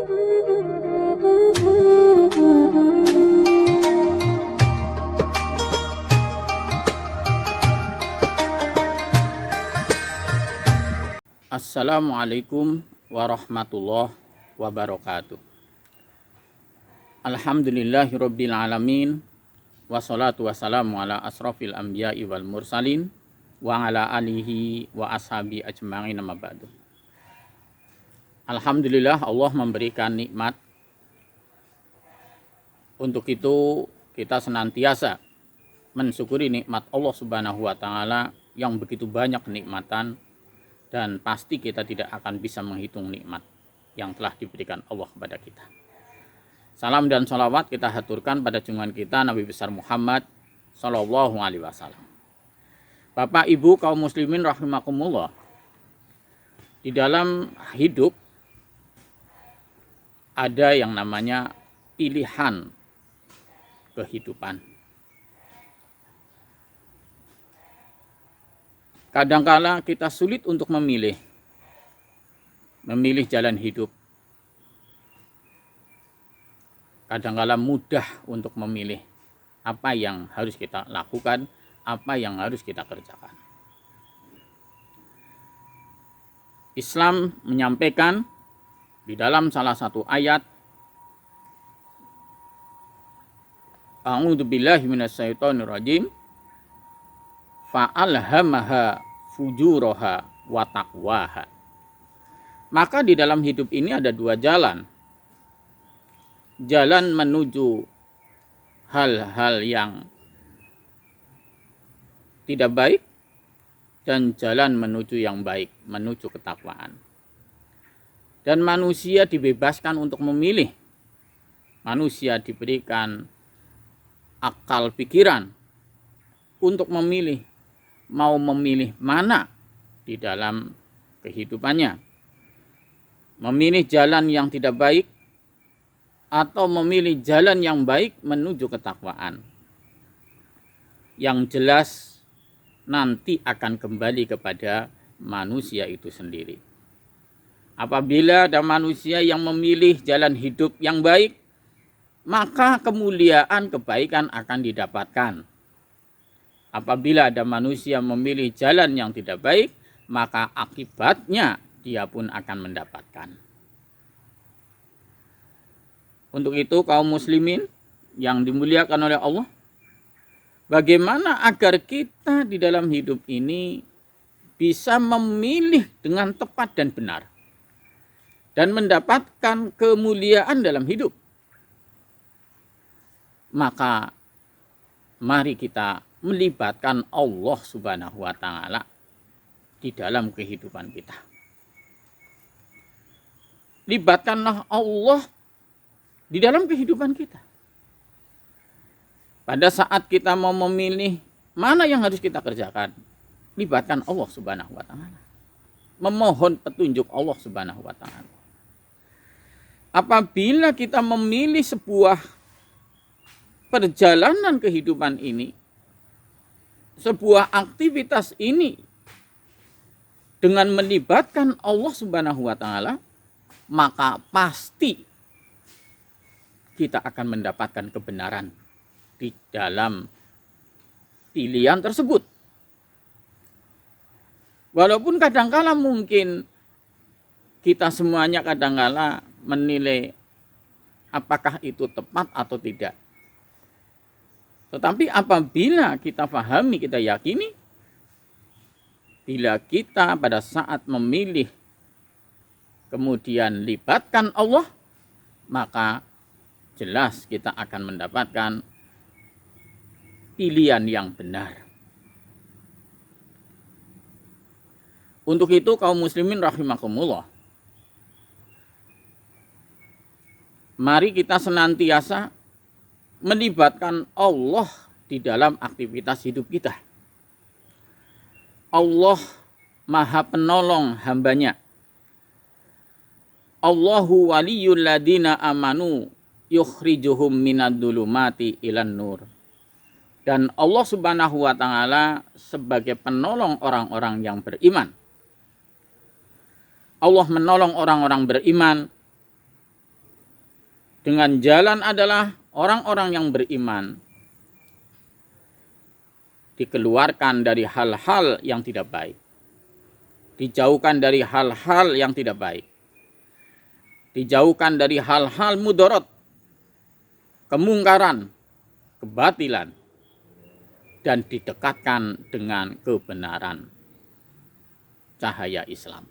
Assalamualaikum warahmatullahi wabarakatuh. Alhamdulillahirabbil alamin. Wassalatu wassalamu ala asrofil anbiya'i wal mursalin wa ala alihi wa ashabi ajma'in, amma ba'du. Alhamdulillah, Allah memberikan nikmat. Untuk itu kita senantiasa mensyukuri nikmat Allah Subhanahu wa taala yang begitu banyak kenikmatan, dan pasti kita tidak akan bisa menghitung nikmat yang telah diberikan Allah kepada kita. Salam dan sholawat kita haturkan pada junjungan kita Nabi besar Muhammad Sallallahu Alaihi Wasallam. Bapak Ibu kaum muslimin rahimakumullah, di dalam hidup ada yang namanya pilihan kehidupan. Kadangkala kita sulit untuk memilih jalan hidup. Kadangkala mudah untuk memilih apa yang harus kita lakukan, apa yang harus kita kerjakan. Islam menyampaikan di dalam salah satu ayat, A'udzubillahi minasyaitonirrajim, fa'alhamaha fujuraha wa taqwaha. Maka di dalam hidup ini ada dua jalan. Jalan menuju hal-hal yang tidak baik, dan jalan menuju yang baik, menuju ketakwaan. Dan manusia dibebaskan untuk memilih. Manusia diberikan akal pikiran untuk memilih, mau memilih mana di dalam kehidupannya. Memilih jalan yang tidak baik atau memilih jalan yang baik menuju ketakwaan. Yang jelas nanti akan kembali kepada manusia itu sendiri. Apabila ada manusia yang memilih jalan hidup yang baik, maka kemuliaan kebaikan akan didapatkan. Apabila ada manusia memilih jalan yang tidak baik, maka akibatnya dia pun akan mendapatkan. Untuk itu kaum muslimin yang dimuliakan oleh Allah, bagaimana agar kita di dalam hidup ini bisa memilih dengan tepat dan benar dan mendapatkan kemuliaan dalam hidup? Maka mari kita melibatkan Allah Subhanahu wa taala di dalam kehidupan kita. Libatkanlah Allah di dalam kehidupan kita. Pada saat kita mau memilih mana yang harus kita kerjakan, libatkan Allah Subhanahu wa taala. Memohon petunjuk Allah Subhanahu wa taala. Apabila kita memilih sebuah perjalanan kehidupan ini, sebuah aktivitas ini dengan melibatkan Allah Subhanahu wa taala, maka pasti kita akan mendapatkan kebenaran di dalam pilihan tersebut. Walaupun kadangkala mungkin kita semuanya kadangkala menilai apakah itu tepat atau tidak. Tetapi apabila kita pahami, kita yakini, bila kita pada saat memilih kemudian libatkan Allah, maka jelas kita akan mendapatkan pilihan yang benar. Untuk itu kaum muslimin rahimakumullah, mari kita senantiasa melibatkan Allah di dalam aktivitas hidup kita. Allah Maha Penolong hambanya. Allahu waliyul ladina amanu yukhrijuhum minadh-dhulumati ilan nur. Dan Allah Subhanahu wa taala sebagai penolong orang-orang yang beriman. Allah menolong orang-orang beriman dengan jalan adalah orang-orang yang beriman dikeluarkan dari hal-hal yang tidak baik, dijauhkan dari hal-hal yang tidak baik, dijauhkan dari hal-hal mudarat, kemungkaran, kebatilan, dan didekatkan dengan kebenaran cahaya Islam.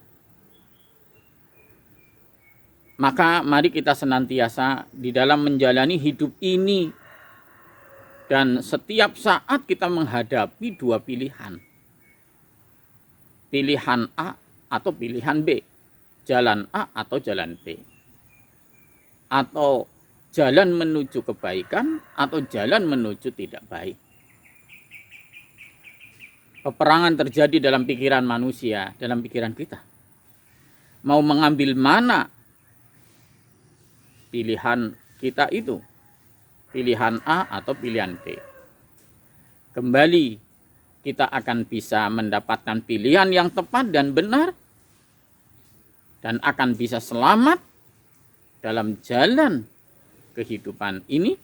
Maka mari kita senantiasa di dalam menjalani hidup ini dan setiap saat kita menghadapi dua pilihan. Pilihan A atau pilihan B. Jalan A atau jalan B. Atau jalan menuju kebaikan atau jalan menuju tidak baik. Peperangan terjadi dalam pikiran manusia, dalam pikiran kita. Mau mengambil mana pilihan kita itu? Pilihan A atau pilihan B. Kembali kita akan bisa mendapatkan pilihan yang tepat dan benar dan akan bisa selamat dalam jalan kehidupan ini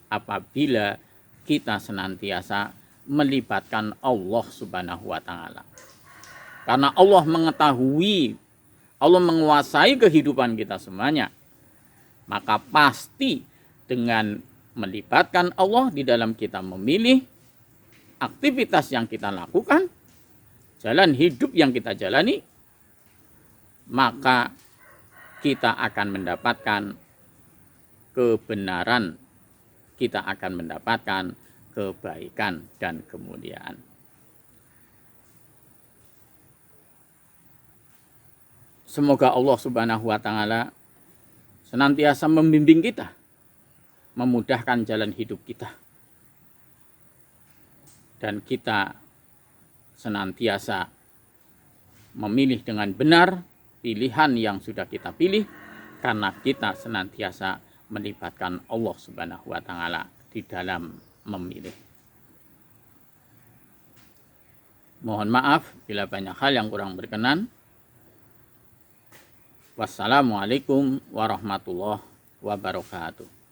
apabila kita senantiasa melibatkan Allah Subhanahu wa taala. Karena Allah mengetahui, Allah menguasai kehidupan kita semuanya. Maka pasti dengan melibatkan Allah di dalam kita memilih aktivitas yang kita lakukan, jalan hidup yang kita jalani, maka kita akan mendapatkan kebenaran, kita akan mendapatkan kebaikan dan kemuliaan. Semoga Allah Subhanahu wa taala senantiasa membimbing kita, memudahkan jalan hidup kita, dan kita senantiasa memilih dengan benar pilihan yang sudah kita pilih, karena kita senantiasa melibatkan Allah Subhanahu wa taala di dalam memilih. Mohon maaf bila banyak hal yang kurang berkenan. Wassalamualaikum warahmatullahi wabarakatuh.